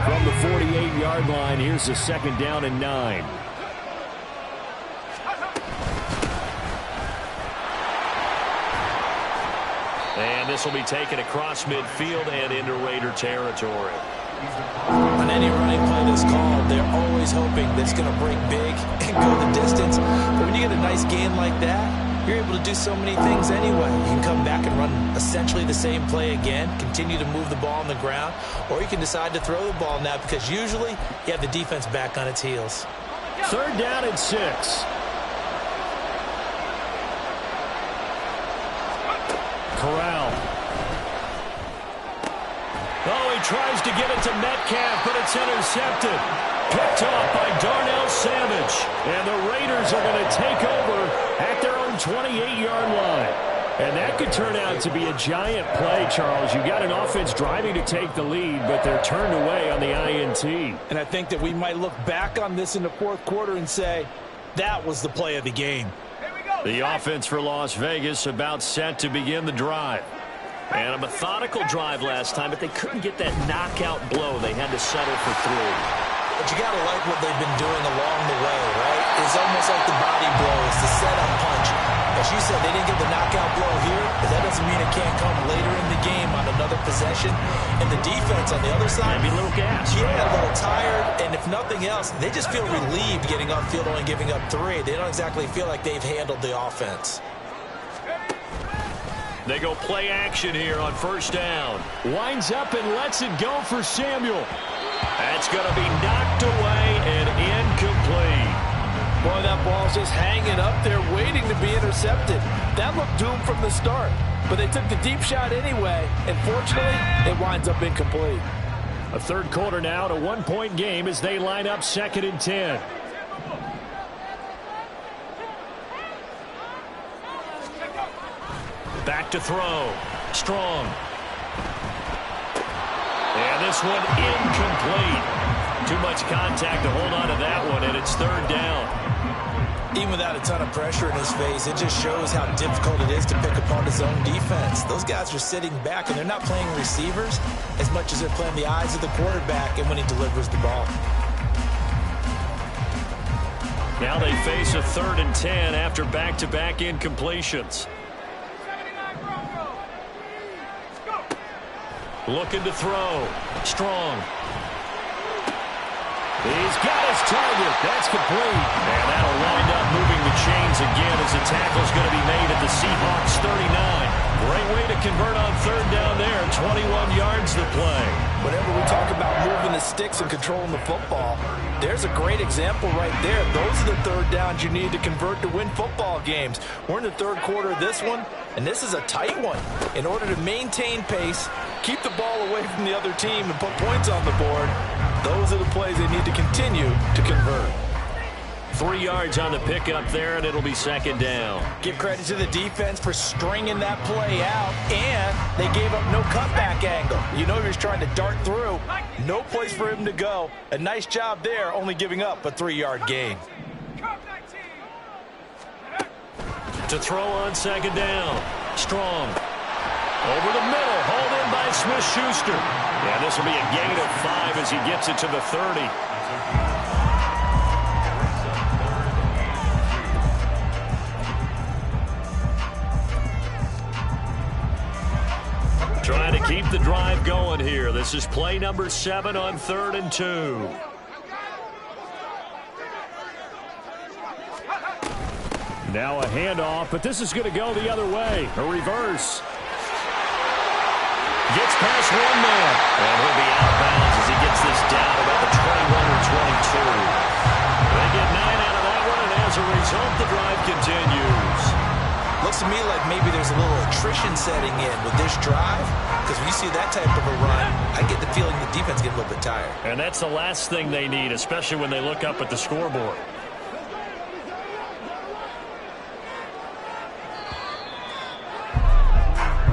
From the 48-yard line, here's the 2nd down and 9. And this will be taken across midfield and into Raider territory. On any running play that's called, they're always hoping that it's going to break big and go the distance. But when you get a nice gain like that, you're able to do so many things anyway. You can come back and run essentially the same play again, continue to move the ball on the ground, or you can decide to throw the ball now because usually you have the defense back on its heels. 3rd down and 6. Corral. Oh, he tries to get it to Metcalf, but it's intercepted. Picked off by Darnell Savage. And the Raiders are going to take over at their own 28-yard line. And that could turn out to be a giant play, Charles. You've got an offense driving to take the lead, but they're turned away on the INT. And I think that we might look back on this in the 4th quarter and say, that was the play of the game. The offense for Las Vegas about set to begin the drive. And a methodical drive last time, but they couldn't get that knockout blow. They had to settle for 3. But you got to like what they've been doing along the way, right? It's almost like the body blows, the setup punch. As you said, they didn't get the knockout blow here, but that doesn't mean it can't come later in the game on another possession. And the defense on the other side, maybe a little gas. Yeah, a little tired. And if nothing else, they just feel relieved getting upfield, only giving up 3. They don't exactly feel like they've handled the offense. They go play action here on 1st down. Winds up and lets it go for Samuel. That's going to be knocked away and incomplete. Boy, that ball's just hanging up there waiting to be intercepted. That looked doomed from the start. But they took the deep shot anyway, and fortunately, it winds up incomplete. A 3rd quarter now, to 1-point game as they line up 2nd and 10. Back to throw. Strong. And this one incomplete. Too much contact to hold on to that one, and it's 3rd down. Even without a ton of pressure in his face, it just shows how difficult it is to pick apart his own defense. Those guys are sitting back, and they're not playing receivers as much as they're playing the eyes of the quarterback and when he delivers the ball. Now they face a 3rd and 10 after back-to-back incompletions. Looking to throw. Strong. He's got his target. That's complete. And that'll wind up moving the chains again as the tackle's going to be made at the Seahawks 39. Great way to convert on 3rd down there. 21 yards to play. Whenever we talk about moving the sticks and controlling the football, there's a great example right there. Those are the 3rd downs you need to convert to win football games. We're in the 3rd quarter of this one, and this is a tight one. In order to maintain pace, keep the ball away from the other team, and put points on the board, those are the plays they need to continue to convert. 3 yards on the pickup there, and it'll be 2nd down. Give credit to the defense for stringing that play out, and they gave up no cutback angle. You know he was trying to dart through. No place for him to go. A nice job there, only giving up a 3-yard gain. To throw on 2nd down. Strong. Over the middle, hauled in by Smith-Schuster. Yeah, this will be a gain of 5 as he gets it to the 30. Trying to keep the drive going here. This is play number 7 on 3rd and 2. Now a handoff, but this is going to go the other way. A reverse. Gets past one man. And he'll be out of bounds as he gets this down about the 21 or 22. They get 9 out of that one, and as a result, the drive continues. Looks to me like maybe there's a little attrition setting in with this drive, because when you see that type of a run, I get the feeling the defense gets a little bit tired. And that's the last thing they need, especially when they look up at the scoreboard.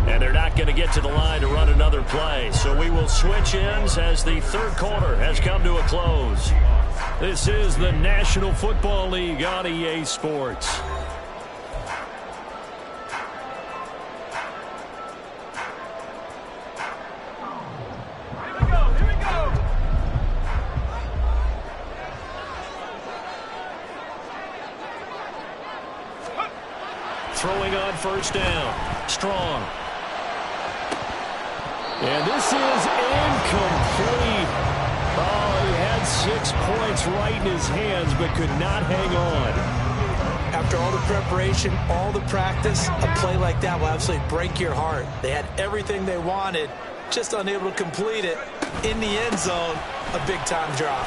And they're not going to get to the line to run another play. So we will switch ends as the 3rd quarter has come to a close. This is the National Football League on EA Sports. Throwing on 1st down. Strong. And this is incomplete. Oh, he had 6 points right in his hands, but could not hang on. After all the preparation, all the practice, a play like that will absolutely break your heart. They had everything they wanted, just unable to complete it. In the end zone, a big-time drop.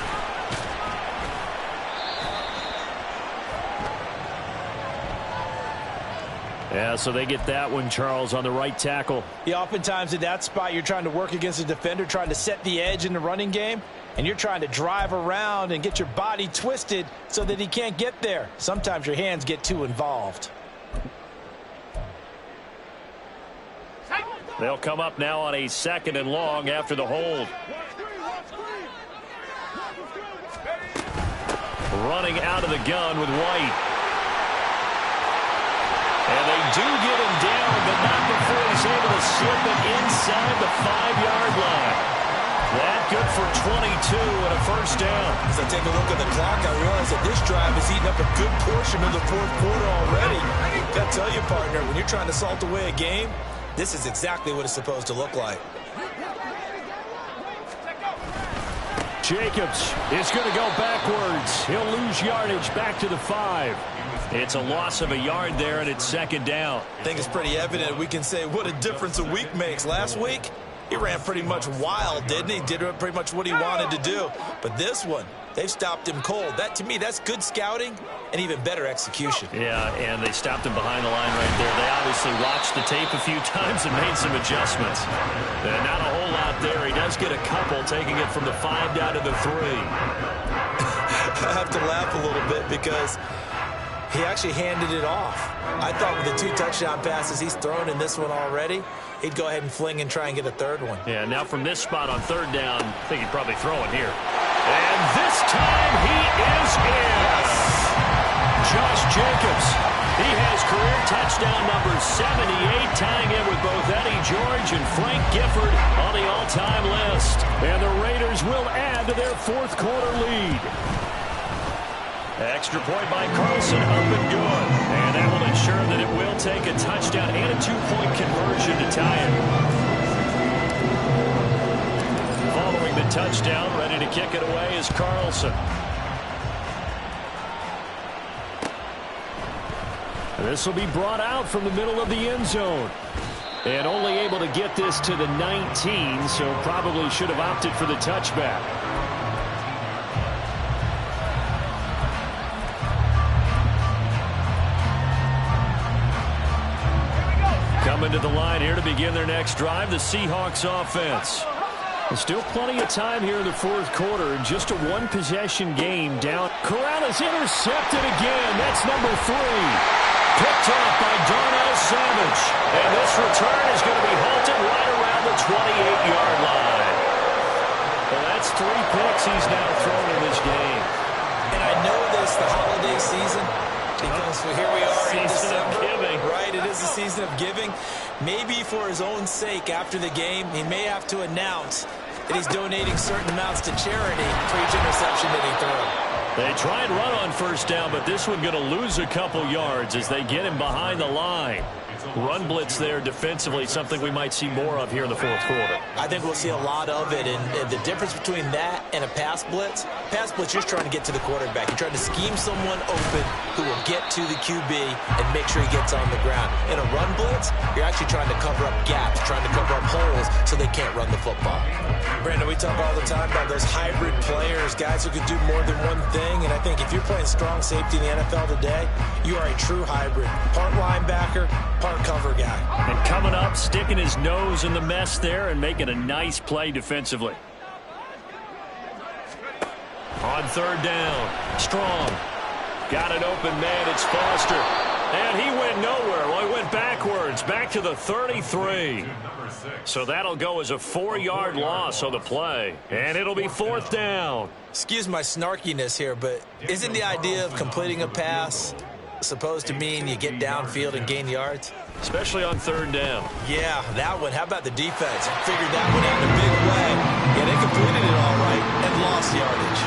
Yeah, so they get that one, Charles, on the right tackle. Yeah, oftentimes in that spot, you're trying to work against a defender, trying to set the edge in the running game, and you're trying to drive around and get your body twisted so that he can't get there. Sometimes your hands get too involved. They'll come up now on a 2nd and long after the hold. Running out of the gun with White. And they do get him down, but not before he's able to slip it inside the 5-yard line. That good for 22 and a first down. As I take a look at the clock, I realize that this drive has eaten up a good portion of the 4th quarter already. Gotta tell you, partner, when you're trying to salt away a game, this is exactly what it's supposed to look like. Jacobs is going to go backwards. He'll lose yardage back to the 5. It's a loss of a yard there, and it's 2nd down. I think it's pretty evident. We can say what a difference a week makes. Last week, he ran pretty much wild, didn't he? Did pretty much what he wanted to do. But this one, they've stopped him cold. That, to me, that's good scouting and even better execution. Yeah, and they stopped him behind the line right there. They obviously watched the tape a few times and made some adjustments. And not a whole lot there. He does get a couple, taking it from the 5 down to the 3. I have to laugh a little bit because he actually handed it off. I thought with the 2 touchdown passes he's thrown in this one already, he'd go ahead and fling and try and get a 3rd one. Yeah, now from this spot on 3rd down, I think he'd probably throw it here. And this time he is in. Josh Jacobs. He has career touchdown number 78, tying in with both Eddie George and Frank Gifford on the all-time list. And the Raiders will add to their 4th quarter lead. Extra point by Carlson, up and good. And that will ensure that it will take a touchdown and a 2-point conversion to tie it. Following the touchdown, ready to kick it away is Carlson. This will be brought out from the middle of the end zone. And only able to get this to the 19, so probably should have opted for the touchback. Coming to the line here to begin their next drive, the Seahawks offense. There's still plenty of time here in the 4th quarter. Just a 1-possession game down. Corral is intercepted again. That's number 3. Picked off by Darnell Savage. And this return is going to be halted right around the 28-yard line. Well, that's 3 picks he's now thrown in this game. And I know this, the holiday season, because here we are in December. Right, it is the season of giving. Maybe for his own sake, after the game, he may have to announce that he's donating certain amounts to charity for each interception that he throws. They try and run on 1st down, but this one going to lose a couple yards as they get him behind the line. Run blitz there defensively, something we might see more of here in the 4th quarter. I think we'll see a lot of it, and the difference between that and a pass blitz, you're just trying to get to the quarterback. You're trying to scheme someone open who will get to the QB and make sure he gets on the ground. In a run blitz, you're actually trying to cover up gaps, trying to cover up holes so they can't run the football. Brandon, we talk all the time about those hybrid players, guys who can do more than one thing, and I think if you're playing strong safety in the NFL today, you are a true hybrid. Part linebacker, part cover guy. And coming up, sticking his nose in the mess there and making a nice play defensively. On 3rd down, Strong. Got it open, man, it's Foster. And he went nowhere. Well, he went backwards, back to the 33. So that'll go as a 4-yard loss on the play. And it'll be 4th down. Excuse my snarkiness here, but isn't the idea of completing a pass supposed to mean you get downfield and gain yards? Especially on 3rd down. Yeah, that one. How about the defense? Figured that one out in a big way. Yeah, they completed it all right and lost yardage.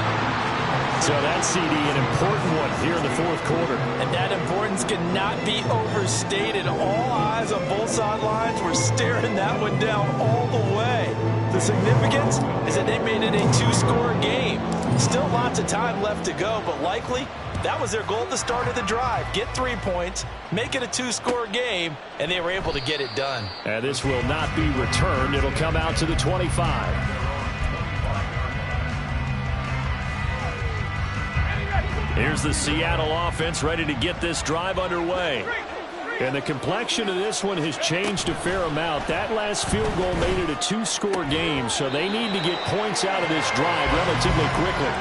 So that CD, an important one here in the fourth quarter. And that importance cannot be overstated. All eyes on both sidelines were staring that one down all the way. The significance is that they made it a 2-score game. Still lots of time left to go, but likely that was their goal at the start of the drive. Get 3 points, make it a 2-score game, and they were able to get it done. And this will not be returned. It'll come out to the 25. Here's the Seattle offense ready to get this drive underway. And the complexion of this one has changed a fair amount. That last field goal made it a 2-score game, so they need to get points out of this drive relatively quickly.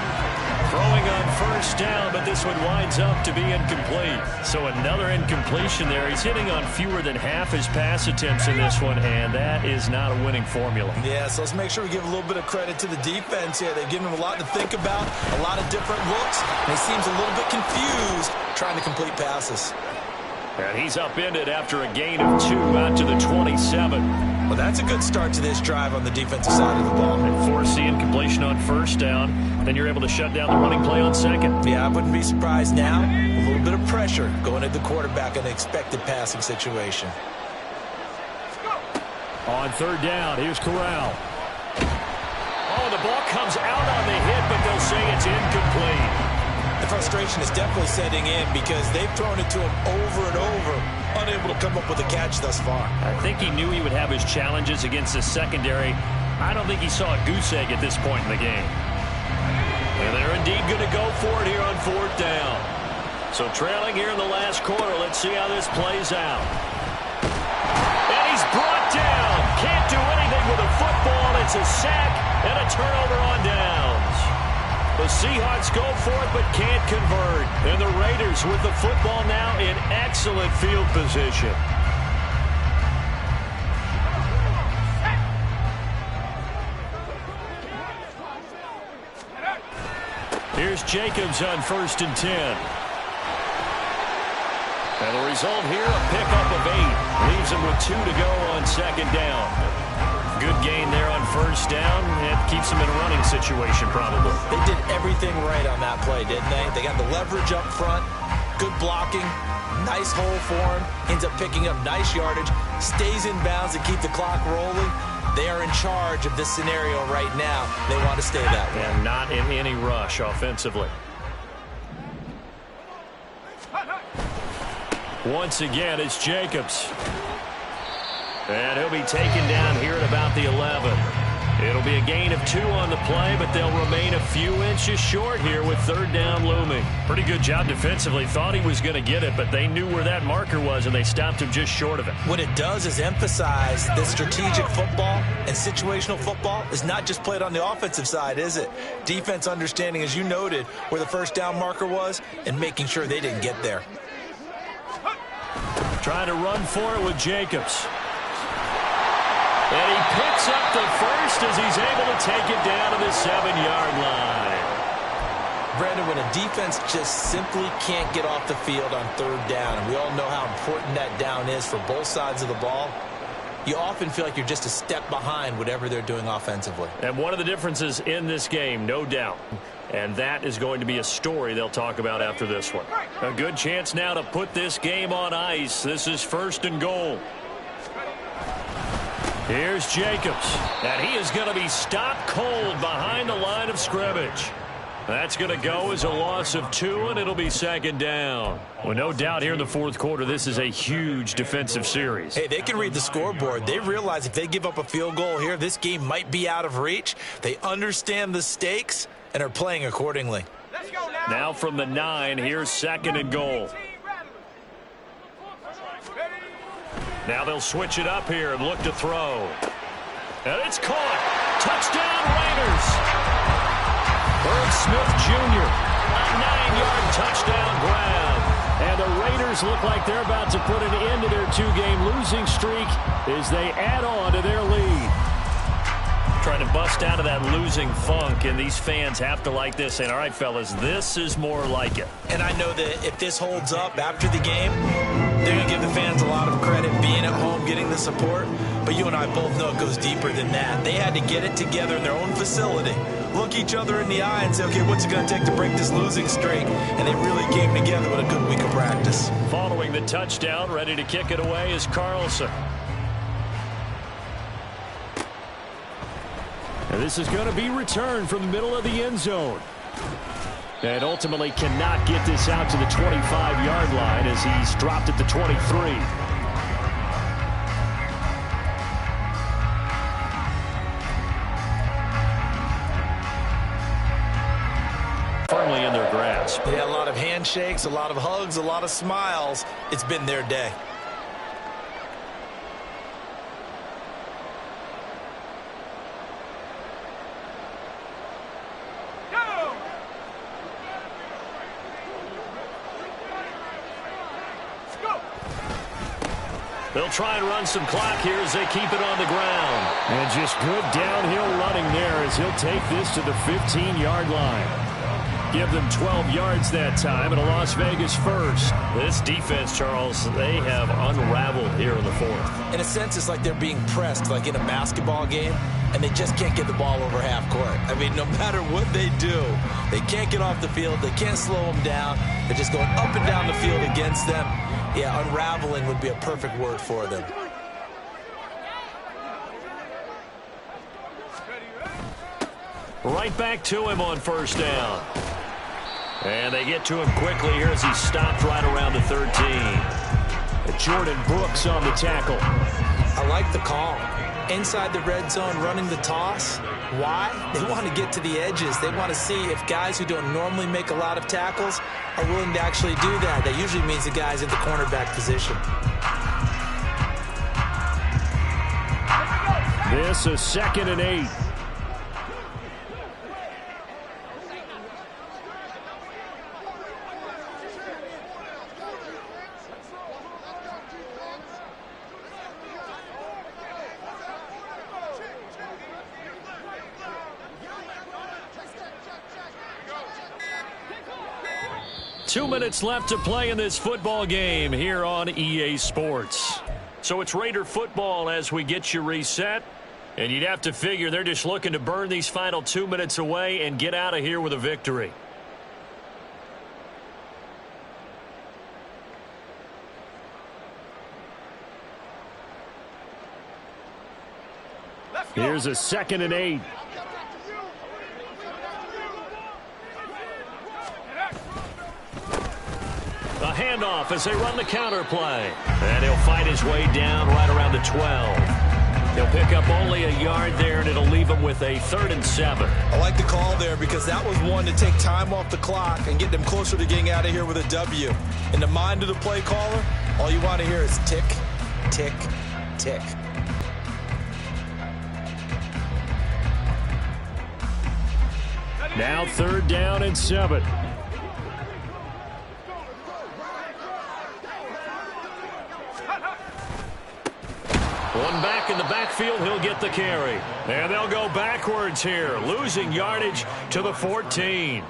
Throwing on first down, but this one winds up to be incomplete. So another incompletion there. He's hitting on fewer than half his pass attempts in this one, and that is not a winning formula. Yeah, so let's make sure we give a little bit of credit to the defense here. They've given him a lot to think about, a lot of different looks, and he seems a little bit confused trying to complete passes. And he's upended after a gain of 2 out to the 27. Well, that's a good start to this drive on the defensive side of the ball. And force the incompletion on first down. Then you're able to shut down the running play on second. Yeah, I wouldn't be surprised now. A little bit of pressure going at the quarterback in an expected passing situation. On third down, here's Corral. Oh, the ball comes out on the hit, but they'll say it's incomplete. The frustration is definitely setting in because they've thrown it to him over and over, unable to come up with a catch thus far. I think he knew he would have his challenges against the secondary. I don't think he saw a goose egg at this point in the game. And they're indeed going to go for it here on fourth down. So trailing here in the last quarter, let's see how this plays out. And he's brought down. Can't do anything with a football. It's a sack and a turnover on downs. The Seahawks go for it but can't convert. And the Raiders with the football now in excellent field position. Here's Jacobs on 1st and 10. And the result here, a pickup of 8. Leaves him with 2 to go on second down. Good gain there on first down. It keeps them in a running situation probably. They did everything right on that play, didn't they? They got the leverage up front, good blocking, nice hole for him, ends up picking up nice yardage, stays in bounds to keep the clock rolling. They are in charge of this scenario right now. They want to stay that way. And not in any rush offensively. Once again, it's Jacobs. And he'll be taken down here at about the 11. It'll be a gain of 2 on the play, but they'll remain a few inches short here with third down looming. Pretty good job defensively. Thought he was going to get it, but they knew where that marker was, and they stopped him just short of it. What it does is emphasize that strategic football and situational football is not just played on the offensive side, is it? Defense understanding, as you noted, where the first down marker was and making sure they didn't get there. Trying to run for it with Jacobs. And he picks up the first as he's able to take it down to the 7-yard line. Brandon, when a defense just simply can't get off the field on third down, and we all know how important that down is for both sides of the ball, you often feel like you're just a step behind whatever they're doing offensively. And one of the differences in this game, no doubt, and that is going to be a story they'll talk about after this one. A good chance now to put this game on ice. This is 1st and goal. Here's Jacobs. And he is going to be stopped cold behind the line of scrimmage. That's going to go as a loss of 2, and it'll be 2nd down. Well, no doubt here in the fourth quarter, this is a huge defensive series. Hey, they can read the scoreboard. They realize if they give up a field goal here, this game might be out of reach. They understand the stakes and are playing accordingly. Now from the 9, here's 2nd and goal. Now they'll switch it up here and look to throw. And it's caught. Touchdown, Raiders. Herb Smith Jr. A 9-yard touchdown grab. And the Raiders look like they're about to put an end to their 2-game losing streak as they add on to their lead. Trying to bust out of that losing funk, and these fans have to like this. And all right, fellas, this is more like it. And I know that if this holds up after the game, they're going to give the fans a lot of credit being at home, getting the support. But you and I both know it goes deeper than that. They had to get it together in their own facility look each other in the eye and say, okay, what's it going to take to break this losing streak? And they really came together with a good week of practice. Following the touchdown, ready to kick it away is Carlson. And this is going to be returned from the middle of the end zone. And ultimately cannot get this out to the 25-yard line as he's dropped at the 23. Firmly in their grasp. Yeah, a lot of handshakes, a lot of hugs, a lot of smiles. It's been their day. They'll try and run some clock here as they keep it on the ground. And just good downhill running there as he'll take this to the 15-yard line. Give them 12 yards that time, and a Las Vegas first. This defense, Charles, they have unraveled here in the fourth. In a sense, it's like they're being pressed, like in a basketball game, and they just can't get the ball over half court. I mean, no matter what they do, they can't get off the field. They can't slow them down. They're just going up and down the field against them. Yeah, unraveling would be a perfect word for them. Right back to him on first down. And they get to him quickly here as he stopped right around the 13. And Jordan Brooks on the tackle. I like the call. Inside the red zone, running the toss. Why? They want to get to the edges. They want to see if guys who don't normally make a lot of tackles are willing to actually do that. That usually means the guy's in the cornerback position. This is 2nd and 8. Two minutes left to play in this football game here on EA Sports. So it's Raider football as we get you reset. And you'd have to figure they're just looking to burn these final 2 minutes away and get out of here with a victory. Here's a 2nd and 8. A handoff as they run the counter play. And he'll fight his way down right around the 12. He'll pick up only a yard there, and it'll leave him with a 3rd and 7. I like the call there because that was one to take time off the clock and get them closer to getting out of here with a W. In the mind of the play caller, all you want to hear is tick, tick, tick. Now 3rd down and 7. One back in the backfield, he'll get the carry. And they'll go backwards here, losing yardage to the 14.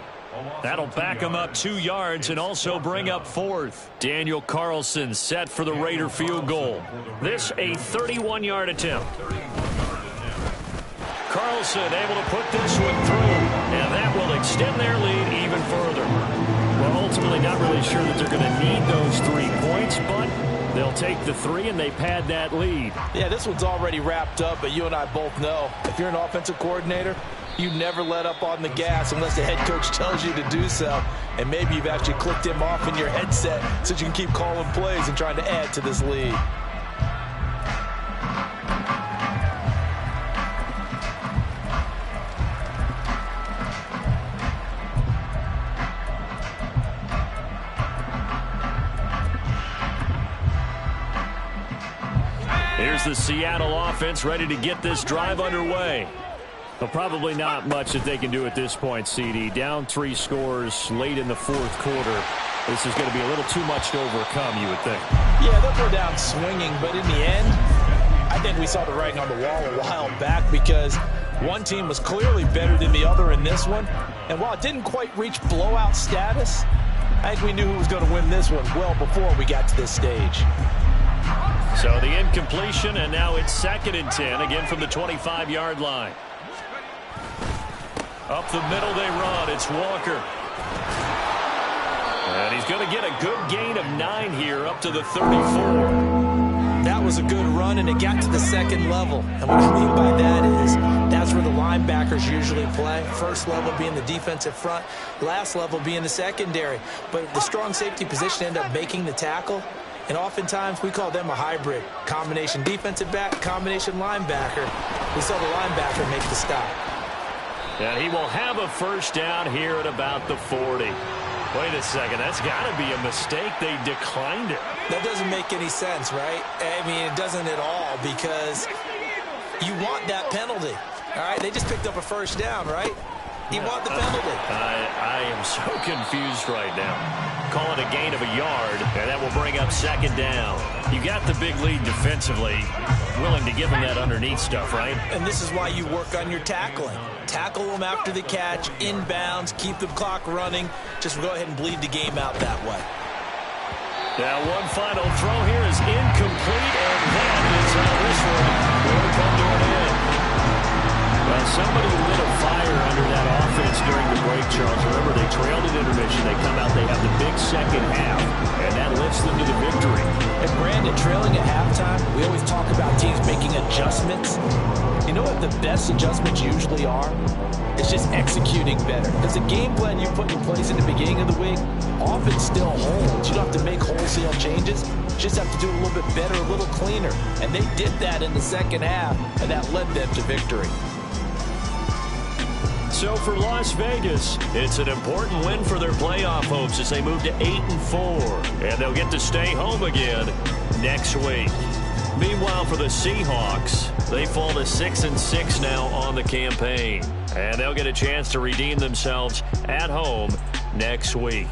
That'll back him up 2 yards and also bring up 4th. Daniel Carlson set for the Raider field goal. This a 31-yard attempt. Carlson able to put this one through, and that will extend their lead even further. Well, ultimately not really sure that they're going to need those 3 points, but they'll take the 3 and they pad that lead. Yeah, this one's already wrapped up, but you and I both know if you're an offensive coordinator, you never let up on the gas unless the head coach tells you to do so. And maybe you've actually clicked him off in your headset so you can keep calling plays and trying to add to this lead. Here's the Seattle offense ready to get this drive underway. But probably not much that they can do at this point, CD. Down 3 scores late in the 4th quarter. This is going to be a little too much to overcome, you would think. Yeah, they'll go down swinging, but in the end, I think we saw the writing on the wall a while back because one team was clearly better than the other in this one. And while it didn't quite reach blowout status, I think we knew who was going to win this one well before we got to this stage. So the incompletion, and now it's 2nd and 10, again from the 25-yard line. Up the middle they run. It's Walker. And he's going to get a good gain of 9 here up to the 34. That was a good run, and it got to the second level. And what I mean by that is that's where the linebackers usually play. First level being the defensive front, last level being the secondary. But the strong safety position ended up making the tackle, and oftentimes we call them a hybrid. Combination defensive back, combination linebacker. We saw the linebacker make the stop. And he will have a first down here at about the 40. Wait a second, that's got to be a mistake. They declined it. That doesn't make any sense, right? I mean, it doesn't at all, because you want that penalty. All right, they just picked up a first down, right? You want the penalty. I am so confused right now. Call it a gain of a yard, and that will bring up second down. You got the big lead defensively, willing to give them that underneath stuff, right? And this is why you work on your tackling. Tackle them after the catch, inbounds, keep the clock running. Just go ahead and bleed the game out that way. Now one final throw here is incomplete, and that is how this one will come to an end. Well, somebody lit a fire under that offense during the break, Charles. Remember, they trailed at intermission. They come out, they have the big second half, and that lifts them to the victory. And Brandon, trailing at halftime, we always talk about teams making adjustments. You know what the best adjustments usually are? It's just executing better. Because the game plan you put in place in the beginning of the week often still holds. You don't have to make wholesale changes. You just have to do it a little bit better, a little cleaner. And they did that in the second half, and that led them to victory. So for Las Vegas, it's an important win for their playoff hopes as they move to 8-4. And they'll get to stay home again next week. Meanwhile, for the Seahawks, they fall to 6-6 now on the campaign. And they'll get a chance to redeem themselves at home next week.